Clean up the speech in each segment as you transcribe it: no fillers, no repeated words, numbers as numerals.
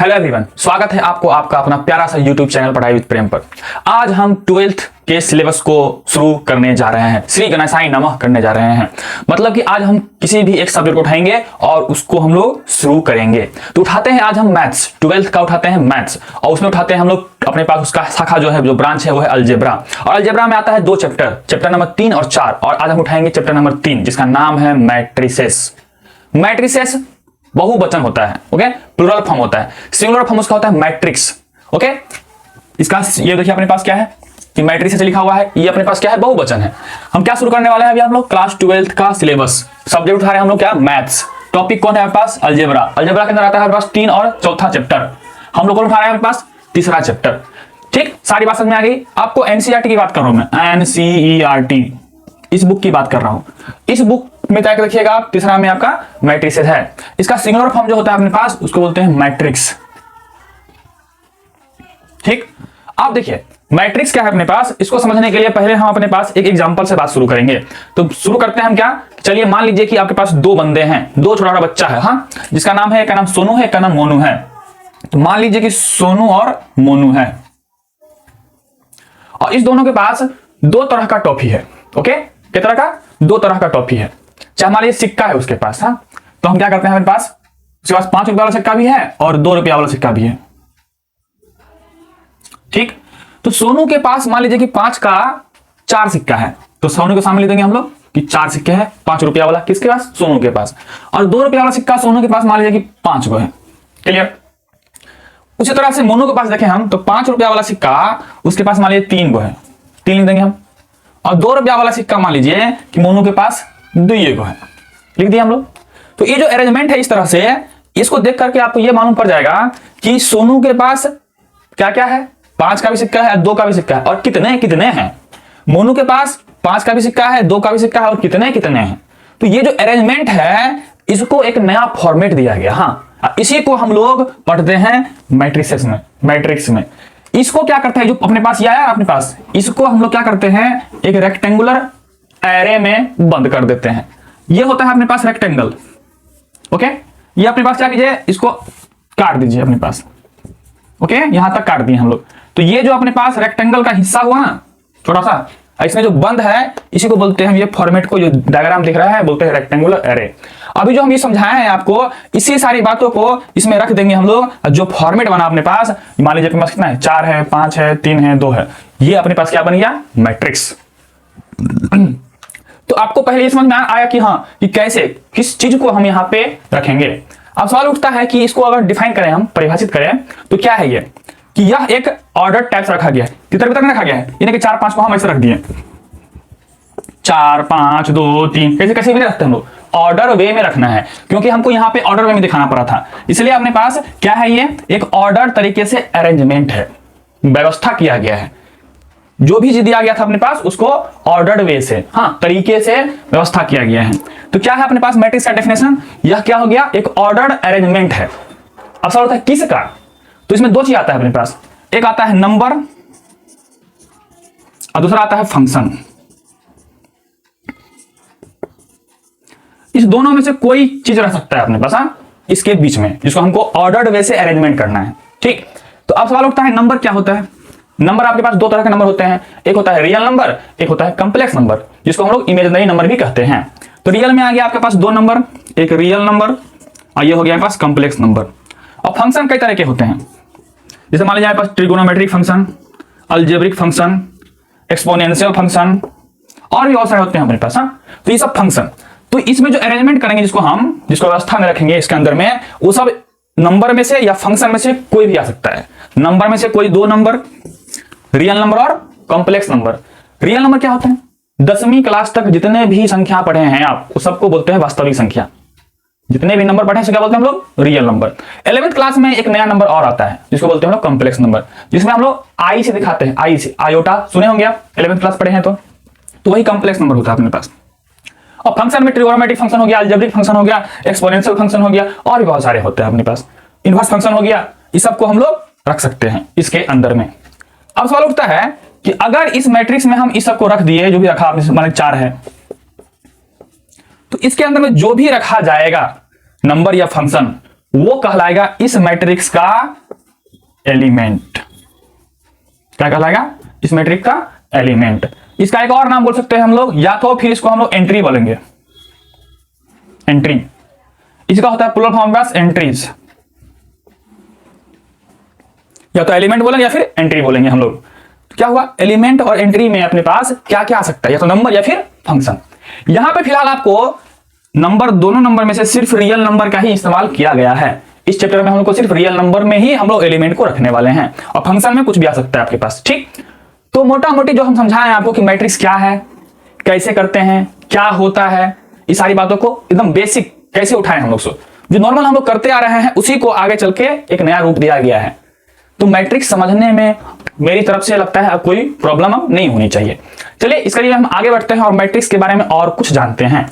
Hello everyone, स्वागत है आपको आपका अपना प्यारा सा यूट्यूब चैनल पढ़ाई विद प्रेम पर। आज हम 12th के सिलेबस को शुरू करने जा रहे हैं, श्री गणेशाय नमः करने जा रहे हैं। मतलब कि आज हम किसी भी एक सब्जेक्ट को उठाएंगे और उसको हम लोग शुरू करेंगे। तो उठाते हैं आज हम मैथ्स, 12th का उठाते हैं मैथ्स, और उसमें उठाते हैं हम लोग अपने पास उसका शाखा जो है, जो ब्रांच है वो है अलजेब्रा। और अलजेब्रा में आता है दो चैप्टर नंबर 3 और 4। और आज हम उठाएंगे चैप्टर नंबर 3 जिसका नाम है मैट्रिसेस। मैट्रिसेस बहुवचन होता है, ओके, प्लूरल फॉर्म होता है। सिंगुलर फॉर्म उसका होता है मैट्रिक्स, ओके। इसका ये देखिए अपने पास क्या है कि मैट्रिक्स से लिखा हुआ है, ये अपने पास क्या है, बहुवचन है। हम क्या शुरू करने वाले हैं अभी हम लोग, क्लास 12th का सिलेबस। सब्जेक्ट उठा रहे हैं हम लोग क्या, मैथ्स। टॉपिक कौन है हमारे पास, अलजेब्रा। अलजेब्रा के अंदर आता है हमारे पास 3 और चौथा चैप्टर। हम लोग कौन उठा रहे हैं हमारे पास, तीसरा चैप्टर। ठीक, सारी बात समझ में आ गई। आपको एनसीईआरटी की बात कर रहा हूं मैं, एनसीईआरटी, इस बुक की बात कर रहा हूं। इस बुक में जाकर देखिएगा, तीसरा में आपका मैट्रिसेस है। इसका सिंगुलर फॉर्म जो होता है अपने पास उसको बोलते हैं मैट्रिक्स। ठीक, आप देखिए मैट्रिक्स क्या है अपने पास, इसको समझने के लिए पहले हम अपने पास एक एग्जांपल से बात शुरू करेंगे। तो शुरू करते हैं हम क्या, चलिए मान लीजिए कि आपके पास दो बंदे हैं, दो छोटा छोटा बच्चा है, हाँ, जिसका नाम है, एक का नाम सोनू है, एक का नाम मोनू है। तो मान लीजिए कि सोनू और मोनू है, और इस दोनों के पास दो तरह का टॉफी है, ओके। किस तरह का, दो तरह का टॉफी है। चाहे मान लीजिए सिक्का है उसके पास, हाँ, तो हम क्या करते हैं, हमारे पास उसके पास 5 रुपया वाला सिक्का भी है और 2 रुपया वाला सिक्का भी है। ठीक, तो सोनू के पास मान लीजिए कि 5 का 4 सिक्का है, तो सोनू के सामने ले देंगे हम लोग कि 4 सिक्के हैं। 5 रुपया वाला किसके पास, सोनू के पास, और 2 रुपया वाला सिक्का सोनू के पास मान लीजिए कि 5 गो है। क्लियर। उसी तरह से मोनू के पास देखें हम, तो 5 रुपया वाला सिक्का उसके पास मान लीजिए 3 गो है, 3 लिख देंगे हम। और 2 रुपया वाला सिक्का मान लीजिए कि मोनू के पास 2 गो है, लिख दिया हम लोग। तो ये जो अरेंजमेंट है इस तरह से, इसको देख करके आपको ये मालूम पड़ जाएगा कि सोनू के पास क्या क्या है, 5 का भी सिक्का है, 2 का भी सिक्का है, और कितने कितने हैं। मोनू के पास 5 का भी सिक्का है, 2 का भी सिक्का है, और कितने कितने हैं। तो ये जो अरेंजमेंट है इसको एक नया फॉर्मेट दिया गया, हाँ, इसी को हम लोग पढ़ते हैं मैट्रिसेस में, मैट्रिक्स में। इसको क्या करते हैं, जो अपने पास ये आया अपने पास, इसको हम लोग क्या करते हैं, एक रेक्टेंगुलर एरे में बंद कर देते हैं। ये होता है अपने पास रेक्टेंगल, ओके। ये अपने पास क्या कीजिए, इसको काट दीजिए अपने पास, ओके, यहां तक काट दिए हम लोग। तो ये जो अपने पास रेक्टेंगल का हिस्सा हुआ ना, छोटा सा, इसमें जो बंद है इसी को बोलते हैं, ये फॉर्मेट को, जो डायग्राम दिख रहा है, बोलते हैं रेक्टेंगुलर एरे। अभी जो हम ये समझाए हैं आपको, इसी सारी बातों को इसमें रख देंगे हम लोग। जो फॉर्मेट बना अपने पास, मान लीजिए अपने पास कितना है, 4 है, 5 है, 3 है, 2 है, ये अपने पास क्या बन गया, मैट्रिक्स। तो आपको पहले ये समझ में आया कि हाँ, कि कैसे किस चीज को हम यहाँ पे रखेंगे। अब सवाल उठता है कि इसको अगर डिफाइन करें, हम परिभाषित करें, तो क्या है ये, कि यह एक ऑर्डर टाइप से रखा गया है। कितने तक रखा गया है, यानी कि 4 5 को हम ऐसे रख दिए, 4 5 2 3, कैसे कैसे भी रखते हैं हम लोग, ऑर्डर वे में रखना है, क्योंकि हमको यहाँ पे ऑर्डर वे में दिखाना पड़ा था। इसलिए अपने पास क्या है, ये एक ऑर्डर तरीके से अरेंजमेंट है, व्यवस्था किया गया है। जो भी चीज दिया गया था अपने पास उसको ऑर्डर्ड वे से, हाँ, तरीके से व्यवस्था किया गया है। तो क्या है अपने पास मैट्रिक्स का डेफिनेशन, यह क्या हो गया, एक ऑर्डर्ड अरेंजमेंट है। अब सवाल होता है किसका, तो इसमें 2 चीज आता है अपने पास, एक आता है नंबर और दूसरा आता है फंक्शन। इस दोनों में से कोई चीज रह सकता है अपने पास, हाँ, इसके बीच में, जिसको हमको ऑर्डर्ड वे से अरेंजमेंट करना है। ठीक, तो अब सवाल उठता है नंबर क्या होता है। नंबर आपके पास 2 तरह के नंबर होते हैं, एक होता है रियल नंबर, एक होता है कॉम्प्लेक्स नंबर, जिसको हम लोग इमेजिनरी नंबर भी कहते हैं। तो रियल में आ गया आपके पास 2 नंबर, एक रियल नंबर और ये हो गया आपके पास कॉम्प्लेक्स नंबर। और फंक्शन कई तरह के होते हैं, जैसे मान लीजिए आपके पास trigonometric function, algebraic function, exponential function, और भी बहुत सारे होते हैं अपने पास, हाँ। तो ये सब फंक्शन, तो इसमें जो अरेंजमेंट करेंगे, जिसको व्यवस्था में रखेंगे इसके अंदर में, वो सब नंबर में से या फंक्शन में से कोई भी आ सकता है। नंबर में से कोई 2 नंबर, रियल नंबर और कॉम्प्लेक्स नंबर। रियल नंबर क्या होते हैं, 10वीं क्लास तक जितने भी संख्या पढ़े हैं आप, उस सबको बोलते हैं वास्तविक संख्या। जितने भी नंबर पढ़े हैं क्या बोलते हैं हम लोग, रियल नंबर। 11th क्लास में एक नया नंबर और आता है जिसको बोलते हैं हम लोग कॉम्प्लेक्स नंबर, जिसमें हम लोग आई से दिखाते हैं, आई से, आयोटा सुने होंगे आप, 11th क्लास पढ़े हैं तो वही कॉम्प्लेक्स नंबर होता है अपने पास। और फंक्शन में ट्रिगोनोमेट्रिक फंक्शन हो गया, अलजेब्रिक फंक्शन हो गया, एक्सपोनेंशियल फंक्शन हो गया, और भी बहुत सारे होते हैं अपने पास, इनवर्स फंक्शन हो गया, इस सबको हम लोग रख सकते हैं इसके अंदर में। अब सवाल उठता है कि अगर इस मैट्रिक्स में हम इस सबको रख दिए, जो भी रखा आपने, मान 4 है, तो इसके अंदर में जो भी रखा जाएगा नंबर या फंक्शन, वो कहलाएगा इस मैट्रिक्स का एलिमेंट। क्या कहलाएगा? इस मैट्रिक्स का एलिमेंट। इसका एक और नाम बोल सकते हैं हम लोग, या तो फिर इसको हम लोग एंट्री बोलेंगे। एंट्री इसका होता है प्लुरल फॉर्म बस एंट्रीज, या तो एलिमेंट बोलेंगे या फिर एंट्री बोलेंगे हम लोग। तो क्या हुआ? एलिमेंट और एंट्री में अपने पास क्या क्या आ सकता है, या तो नंबर या फिर फंक्शन। यहां पे फिलहाल आपको नंबर, दोनों नंबर में से सिर्फ रियल नंबर का ही इस्तेमाल किया गया है। इस चैप्टर में हम लोग को सिर्फ रियल नंबर में ही हम लोग एलिमेंट को रखने वाले हैं, और फंक्शन में कुछ भी आ सकता है आपके पास। ठीक, तो मोटा मोटी जो हम समझाएं आपको कि मैट्रिक्स क्या है, कैसे करते हैं, क्या होता है, इस सारी बातों को एकदम बेसिक कैसे उठाएं हम लोग से, जो नॉर्मल हम लोग करते आ रहे हैं उसी को आगे चल के एक नया रूप दिया गया है। तो मैट्रिक्स समझने में मेरी तरफ से लगता है कोई प्रॉब्लम नहीं होनी चाहिए। चलिए इसके लिए हम आगे बढ़ते हैं और मैट्रिक्स के बारे में और कुछ जानते हैं।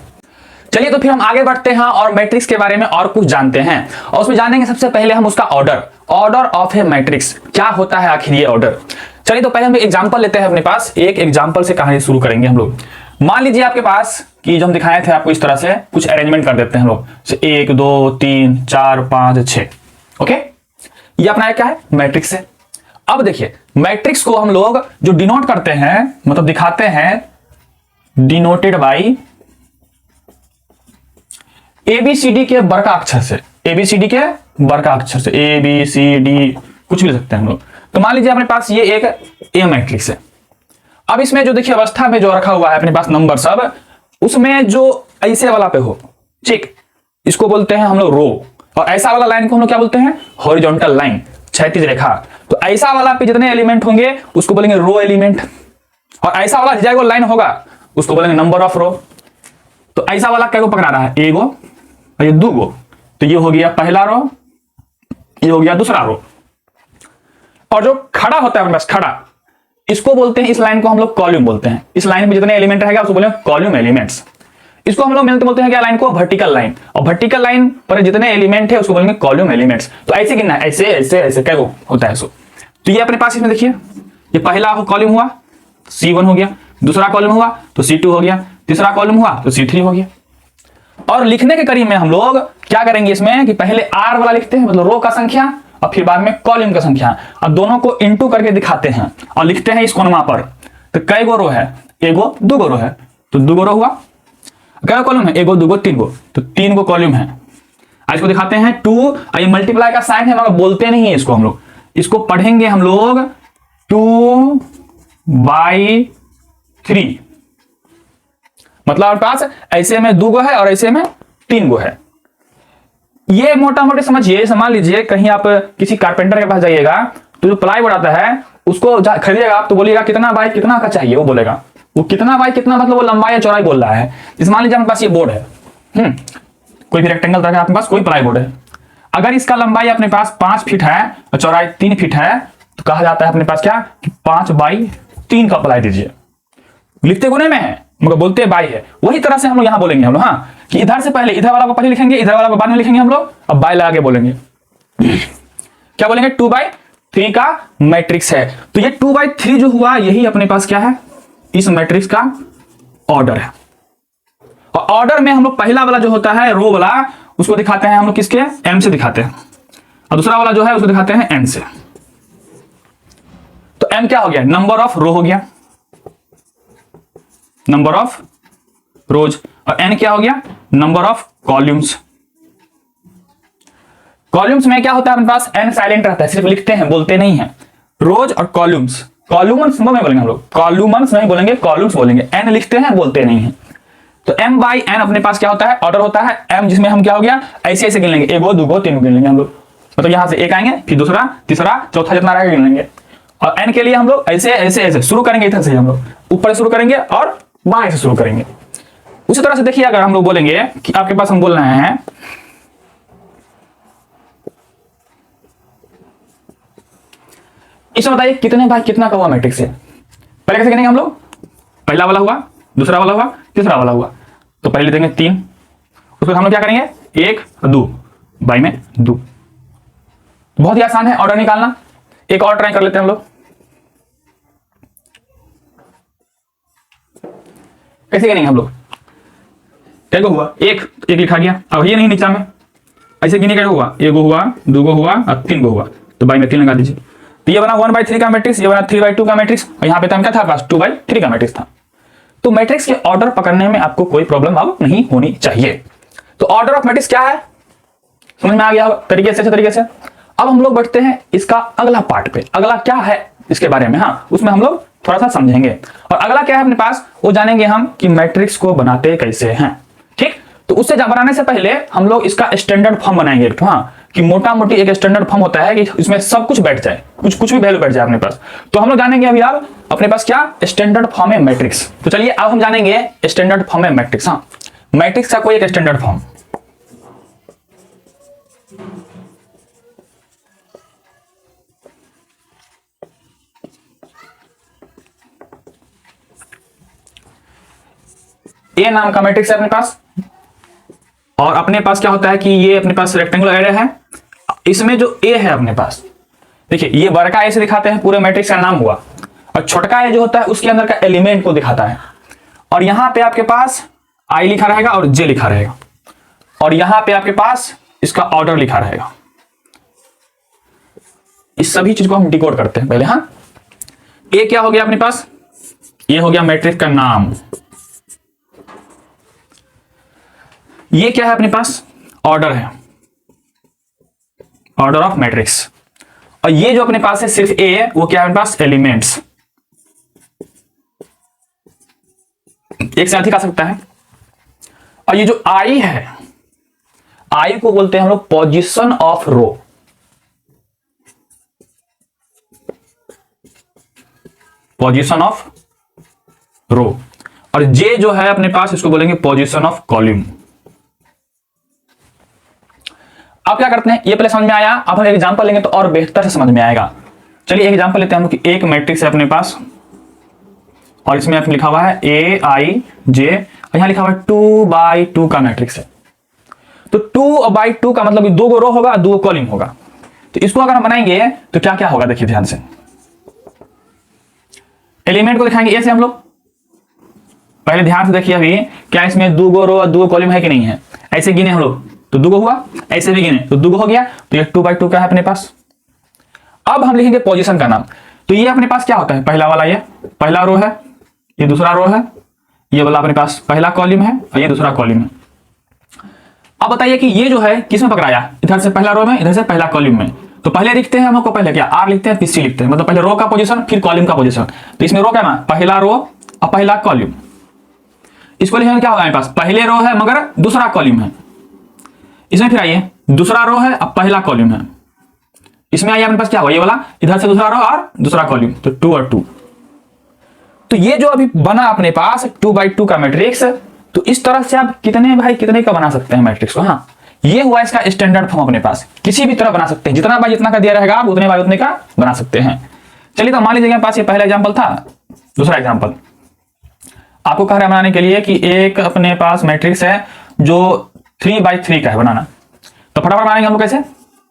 चलिए तो फिर हम आगे बढ़ते हैं और मैट्रिक्स के बारे में और कुछ जानते हैं, और उसमें जानेंगे सबसे पहले हम उसका ऑर्डर ऑफ ए मैट्रिक्स। क्या होता है आखिर ये ऑर्डर? चलिए तो पहले हम एग्जांपल लेते हैं अपने पास, एक एग्जांपल से कहानी शुरू करेंगे हम लोग। मान लीजिए आपके पास कि जो हम दिखाए थे आपको, इस तरह से कुछ अरेंजमेंट कर देते हैं हम लोग, 1 2 3 4 5 6। ओके, ये अपना क्या है? मैट्रिक्स है। अब देखिए मैट्रिक्स को हम लोग जो डिनोट करते हैं, मतलब दिखाते हैं, डिनोटेड बाई ABCD के बड़का अक्षर से, ABCD के बड़का अक्षर से, ABCD कुछ भी लिख सकते हैं हम लोग। तो मान लीजिए अपने पास ये एक ए मैट्रिक्स है। अब इसमें जो देखिए अवस्था में जो रखा हुआ है अपने पास नंबर सब, उसमें जो ऐसे वाला पे हो, ठीक, इसको बोलते हैं हम लोग रो, और ऐसा वाला लाइन को हम लोग क्या बोलते हैं? हॉरिजॉन्टल लाइन, क्षैतिज रेखा। तो ऐसा वाला पे जितने एलिमेंट होंगे उसको बोलेंगे रो एलिमेंट, और ऐसा वाला जो लाइन होगा उसको बोलेंगे नंबर ऑफ रो। तो ऐसा वाला क्या को पकड़ा रहा है? एगो और ये दो गो, तो ये हो गया पहला रो, ये हो गया दूसरा रो। और जो खड़ा होता है अपने पास, खड़ा, इसको बोलते हैं, इस लाइन को हम लोग कॉलम बोलते हैं। इस लाइन में जितने एलिमेंट रहेगा उसको बोलेंगे कॉलम एलिमेंट्स। इसको हम लोग मिलते बोलते हैं क्या लाइन को? Vertical line. और वर्टिकल लाइन पर जितने एलिमेंट है उसको बोलेंगे कॉलम एलिमेंट्स। तो ऐसे गिनना है, ऐसे ऐसे ऐसे क्या होता है इसको। तो ये अपने पास इसमें देखिए, ये पहला कॉलम हुआ C1 हो गया, दूसरा कॉलम हुआ तो C2 हो गया, तीसरा कॉलम हुआ तो C3 हो गया। और लिखने के करीब में हम लोग क्या करेंगे इसमें कि पहले R वाला लिखते हैं, मतलब रो का संख्या, और फिर बाद में कॉलम का संख्या, और दोनों को इनटू करके दिखाते हैं और लिखते हैं इस कोनमा पर। तो कई गो रो है? एगो दो गो रो है, तो दो गो रो हुआ। क्या कॉलम है? एगो, दूगो, तीन गो, तो 3 गो कॉलम है। आज इसको दिखाते हैं 2, ये मल्टीप्लाई का साइन है मगर बोलते नहीं है इसको हम लोग, इसको पढ़ेंगे हम लोग 2/3। मतलब हमारे पास ऐसे में 2 गो है और ऐसे में 3 गो है। ये मोटा मोटी समझिए, समझ लीजिए कहीं आप किसी कारपेंटर के पास जाइएगा तो जो प्लाईवुड आता है उसको खरीदिएगा आप, तो बोलिएगा कितना बाई कितना का चाहिए, वो बोलेगा, वो कितना बाई कितना मतलब वो लंबाई या चौड़ाई बोल रहा है। इस मान लीजिए हमारे पास ये बोर्ड है, कोई भी रेक्टेंगल तरह का आपके पास कोई प्लाईवुड है, अगर इसका लंबाई अपने पास 5 फीट है और चौड़ाई 3 फीट है तो कहा जाता है अपने पास क्या कि 5/3 का प्लाई दीजिए। लिखते गुने में है मगर बोलते बाई है। वही तरह से हम लोग यहां बोलेंगे हम लोग, हाँ, कि इधर से पहले इधर वाला को पहले लिखेंगे, इधर वाला को बाद में लिखेंगे हम लोग, अब बाई लगा के बोलेंगे। क्या बोलेंगे? 2/3 का मैट्रिक्स है। तो ये 2/3 जो हुआ यही अपने पास क्या है? इस मैट्रिक्स का ऑर्डर है। और ऑर्डर में हम लोग पहला वाला जो होता है रो वाला, उसको दिखाते हैं हम लोग किसके? M से दिखाते हैं, और दूसरा वाला जो है उसको दिखाते हैं N से। तो M क्या हो गया? नंबर ऑफ रो हो गया, नंबर ऑफ रोज, और N क्या हो गया? Number of columns. कॉलम्स में क्या होता है अपने पास? N साइलेंट रहता है, सिर्फ लिखते हैं बोलते नहीं है। रोज और कॉलम्स, कॉलम्स नहीं बोलेंगे हम लोग, कॉलम्स नहीं बोलेंगे, कॉलम्स बोलेंगे। N लिखते हैं बोलते नहीं है। तो M/N अपने पास क्या होता है? ऑर्डर होता है। M जिसमें हम क्या हो गया ऐसे ऐसे गिन लेंगे, 1 2 3 गिन लेंगे हम लोग, मतलब यहां से एक आएंगे फिर दूसरा तीसरा चौथा जितना रहेगा गिन लेंगे। और N के लिए हम लोग ऐसे ऐसे ऐसे शुरू करेंगे, इधर से हम लोग ऊपर शुरू करेंगे और बाएं से शुरू करेंगे। उसी तरह से देखिए अगर हम लोग बोलेंगे कि आपके पास हम बोल रहे हैं इसमें बताइए कितने बाई कितना का हुआ मैट्रिक्स है। पहले कैसे गिनेंगे हम लोग? पहला वाला हुआ, दूसरा वाला हुआ, तीसरा वाला हुआ, तो पहले देंगे 3, उसको हम लोग क्या करेंगे 1 2 बाई में 2। बहुत ही आसान है ऑर्डर निकालना। एक और ट्राई कर लेते हैं हम लोग, कैसे करेंगे हम लोग? क्या हुआ? एक लिखा गया, अब ये नहीं नीचा में, ऐसे गिने का हुआ, एगो हुआ, दूगो हुआ और तीन गो हुआ, तो बाई में 3 लगा दीजिए। तो ये बना 1/3 का मैट्रिक्स, ये बना 3/2 का मैट्रिक्स, और यहाँ पे तो क्या था पास 2/3 का मैट्रिक्स था। तो मैट्रिक्स के ऑर्डर पकड़ने में आपको कोई प्रॉब्लम अब नहीं होनी चाहिए। तो ऑर्डर ऑफ मैट्रिक्स क्या है समझ में आ गया तरीके से, अच्छे तरीके से। अब हम लोग बढ़ते हैं इसका अगला पार्ट पे, अगला क्या है इसके बारे में, हाँ उसमें हम लोग थोड़ा सा समझेंगे। और अगला क्या है अपने पास वो जानेंगे हम कि मैट्रिक्स को बनाते कैसे हैं, ठीक। तो उससे बनाने से पहले हम लोग इसका स्टैंडर्ड फॉर्म बनाएंगे एक, हाँ कि मोटा मोटी एक स्टैंडर्ड फॉर्म होता है कि इसमें सब कुछ बैठ जाए, कुछ भी वैल्यू बैठ जाए अपने पास। तो हम लोग जानेंगे अभी आप अपने पास क्या स्टैंडर्ड फॉर्म है मैट्रिक्स। तो चलिए अब हम जानेंगे स्टैंडर्ड फॉर्म है मैट्रिक्स। हाँ मैट्रिक्स का कोई एक स्टैंडर्ड फॉर्म, ए नाम का मैट्रिक्स है अपने पास, और अपने पास क्या होता है कि ये अपने पास रेक्टेंगुलर एरे है। इसमें जो ए है अपने पास, देखिए ये बड़ा ए से दिखाते हैं, पूरे मैट्रिक्स का नाम हुआ, और छोटका ए जो होता है उसके अंदर का एलिमेंट को दिखाता है। और यहां पे आपके पास आई लिखा रहेगा और जे लिखा रहेगा, और यहां पे आपके पास इसका ऑर्डर लिखा रहेगा। इस सभी चीज को हम डिकोड करते हैं पहले। हाँ ए क्या हो गया अपने पास, ये हो गया मैट्रिक्स का नाम। ये क्या है अपने पास, ऑर्डर है, ऑर्डर ऑफ मैट्रिक्स। और ये जो अपने पास है सिर्फ ए है, वो क्या है अपने पास, एलिमेंट्स। एक से अधिक आ सकता है। और ये जो आई है, आई को बोलते हैं हम लोग position of row. Position of row. और जे जो है अपने पास, इसको बोलेंगे पोजीशन ऑफ कॉलम। अब क्या करते हैं, ये पहले समझ में आया, अब हम एक एग्जांपल लेंगे तो और बेहतर से समझ में आएगा। चलिए एक एग्जांपल लेते हैं हम कि एक मैट्रिक्स है अपने पास, और इसमें आपने लिखा हुआ है ए आई जे, और यहां लिखा हुआ है 2/2 का मैट्रिक्स है। तो 2/2 का मतलब 2 रो होगा, 2 कॉलम होगा। तो इसको अगर हम बनाएंगे तो क्या क्या होगा, देखिए ध्यान से। एलिमेंट को दिखाएंगे ए से हम लोग, पहले ध्यान से देखिए अभी क्या इसमें 2 रो और 2 कॉलम है कि नहीं है। ऐसे गिने हम लोग तो 2 हुआ, ऐसे भी गिने तो 2 हो गया, तो ये 2/2 का है अपने पास। अब हम लिखेंगे पोजीशन का नाम। तो ये अपने पास क्या होता है, पहला वाला ये पहला रो है, ये दूसरा रो है, ये वाला अपने पास पहला कॉलम है, और ये दूसरा कॉलम है। अब बताइए कि ये जो है किसमें पकड़ाया, इधर से पहला रो में, इधर से पहला कॉलम में। तो पहले लिखते हैं हम लोग को, पहले क्या आर लिखते हैं फिर सी लिखते हैं, मतलब पहले रो का पोजीशन फिर कॉलम का पोजीशन। तो इसमें रो क्या है, पहला रो और पहला कॉलम। इसको लिखेंगे क्या होगा हमारे पास, पहले रो है मगर दूसरा कॉलम है। इसमें फिर आइए दूसरा रो है अब पहला कॉलम है। इसमें आइए अपने पास क्या हुआ, ये वाला इधर से दूसरा रो और दूसरा कॉलम, तो 2 और 2। तो ये जो अभी बना अपने पास 2/2 का मैट्रिक्स, तो इस तरह से आप कितने का बना सकते हैं मैट्रिक्स को। हाँ ये हुआ इसका स्टैंडर्ड फॉर्म, अपने पास किसी भी तरह बना सकते हैं, जितना बाय जितना का दिया रहेगा आप उतने बाय उतने का बना सकते हैं। चलिए तो मान लीजिए पास ये पहला एग्जाम्पल था, दूसरा एग्जाम्पल आपको कह रहा है बनाने के लिए कि एक अपने पास मैट्रिक्स है जो 3/3 का है बनाना। तो फटाफट बनाएंगे हम लोग कैसे,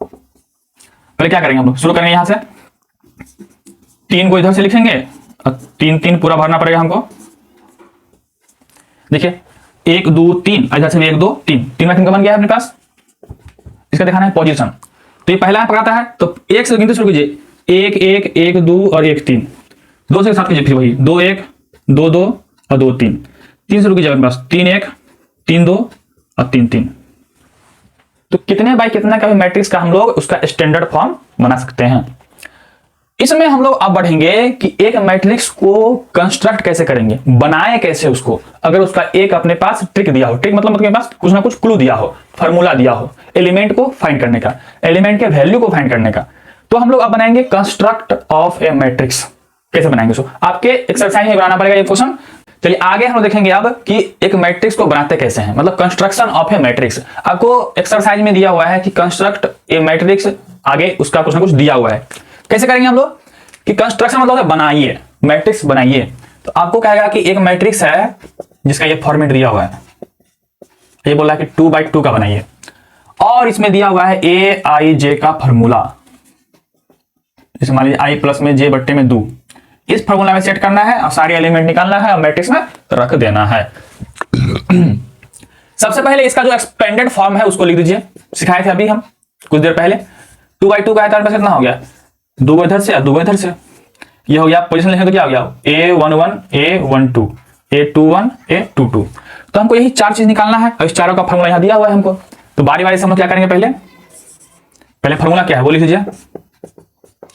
पहले क्या करेंगे हम लोग, शुरू करेंगे यहां से 3 को इधर से लिखेंगे, और 3 पूरा भरना पड़ेगा हमको। देखिए 1 2 3, इधर से 1 2 3 का बन गया है अपने पास। इसका दिखाना है पोजीशन। तो ये पहला पकड़ाता है, तो 1 से गिनते शुरू कीजिए, 1 1 1 2 और 1 3, 2 से साथ कीजिए, फिर वही 2 1 2 2 और 2 3, 3 शुरू कीजिए अपने पास, 3 1 3 2 और 3 3। तो कितने बाय कितना का भी मैट्रिक्स का हम लोग उसका स्टैंडर्ड फॉर्म बना सकते हैं। इसमें हम लोग अब बढ़ेंगे कि एक मैट्रिक्स को कंस्ट्रक्ट कैसे करेंगे, बनाए कैसे उसको। अगर उसका एक अपने पास ट्रिक दिया हो, ट्रिक मतलब अपने पास कुछ ना कुछ क्लू दिया हो, फार्मूला दिया हो एलिमेंट को फाइंड करने का, एलिमेंट के वैल्यू को फाइंड करने का, तो हम लोग अब बनाएंगे कंस्ट्रक्ट ऑफ ए मैट्रिक्स। कैसे बनाएंगे उसको, आपके एक्सरसाइज में बनाना पड़ेगा ये क्वेश्चन। चलिए आगे हम लोग देखेंगे अब कि एक मैट्रिक्स को बनाते कैसे हैं, मतलब कंस्ट्रक्शन ऑफ ए मैट्रिक्स। आपको एक्सरसाइज में दिया हुआ है कि कंस्ट्रक्ट ए मैट्रिक्स, आगे उसका कुछ ना कुछ दिया हुआ है। कैसे करेंगे हम लोग कि कंस्ट्रक्शन मतलब बनाइए, मैट्रिक्स बनाइए। तो आपको कहेगा कि एक मैट्रिक्स है जिसका ये फॉर्मेट दिया हुआ है, ये बोला है कि 2/2 का बनाइए, और इसमें दिया हुआ है ए आई जे का फॉर्मूला। जैसे मान लीजिए आई प्लस में जे बट्टे में 2, इस फॉर्मूला में सेट करना है और सारे एलिमेंट निकालना है और मैट्रिक्स में रख देना है। सबसे पहले इसका जो एक्सपेंडेड फॉर्म है उसको लिख दीजिए, सिखाए थे अभी हम कुछ देर पहले। 2/2 का है तो कितना हो गया, 2 इधर से और 2 इधर से, ये हो गया। पोजीशन लिखें तो क्या हो गया, A11 A12 A21 A22। तो हमको यही 4 चीज निकालना है और इस चारों का फॉर्मूला यहां दिया हुआ है हमको। तो बारी बारी से हम लोग क्या करेंगे, पहले फॉर्मूला क्या है वो लिख लीजिए,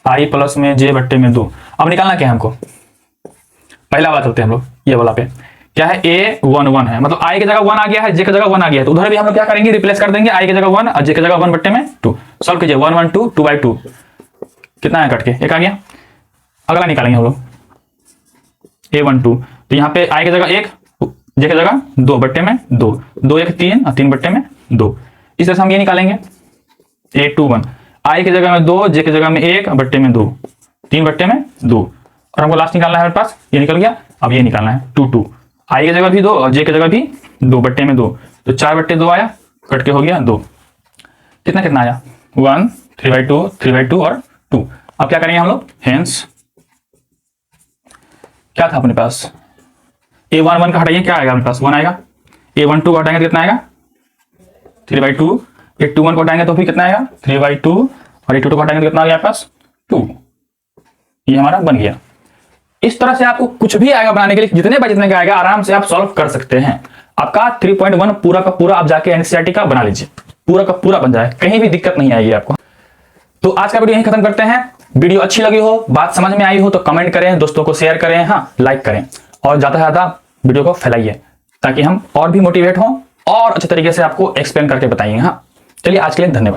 I प्लस में J बट्टे में 2। अब निकालना क्या है हमको, पहला वाला चलते हैं हम लोग, ये वाला पे क्या है, A11 है, मतलब I की जगह 1 आ गया है, J की जगह 1 आ गया है, तो उधर भी हम लोग क्या करेंगे, रिप्लेस कर देंगे, I की जगह 1 और J की जगह 1 बट्टे में 2। सॉल्व कीजिए, 1 1 2 2/2 कितना है, कट के 1 आ गया। अगला निकालेंगे हम लोग A12, तो यहाँ पे I की जगह 1, J की जगह 2 बट्टे में 2, 2 1 3 और 3 बट्टे में 2। इस तरह से हम ये निकालेंगे A21, I की जगह में 2, J की जगह में 1 बट्टे में 2, 3 बट्टे में 2, और हमको लास्ट निकालना है हमारे पास, ये निकल गया। अब ये निकालना है 2 2, I की जगह भी 2 और J की जगह भी 2 बट्टे में 2, तो 4 बट्टे 2 आया, कट के हो गया 2। कितना कितना आया, 1 3/2 3/2 और 2। अब क्या करेंगे हम लोग, हेंस क्या था अपने पास, A11 का हटाइए, क्या आएगा अपने पास, 1 आएगा। A12 को हटाएंगे तो कितना आएगा, 3/2। A21 को हटाएंगे तो फिर कितना आएगा, 3/2, और A22 को हटाएंगे तो कितना आ गया आपके पास, 2। ये हमारा बन गया। इस तरह से आपको कुछ भी आएगा बनाने के लिए, जितने बाय जितने का आएगा आराम से आप सॉल्व कर सकते हैं। आपका 3.1 पूरा का पूरा आप जाके एनसीईआरटी का बना लीजिए, पूरा का पूरा बन जाए, कहीं भी दिक्कत नहीं आएगी आपको। तो आज का वीडियो यहीं खत्म करते हैं। वीडियो अच्छी लगी हो, बात समझ में आई हो तो कमेंट करें, दोस्तों को शेयर करें, हाँ लाइक करें, और ज्यादा से ज्यादा वीडियो को फैलाइए ताकि हम और भी मोटिवेट हों और अच्छे तरीके से आपको एक्सप्लेन करके बताएंगे। हाँ चलिए, आज के लिए धन्यवाद।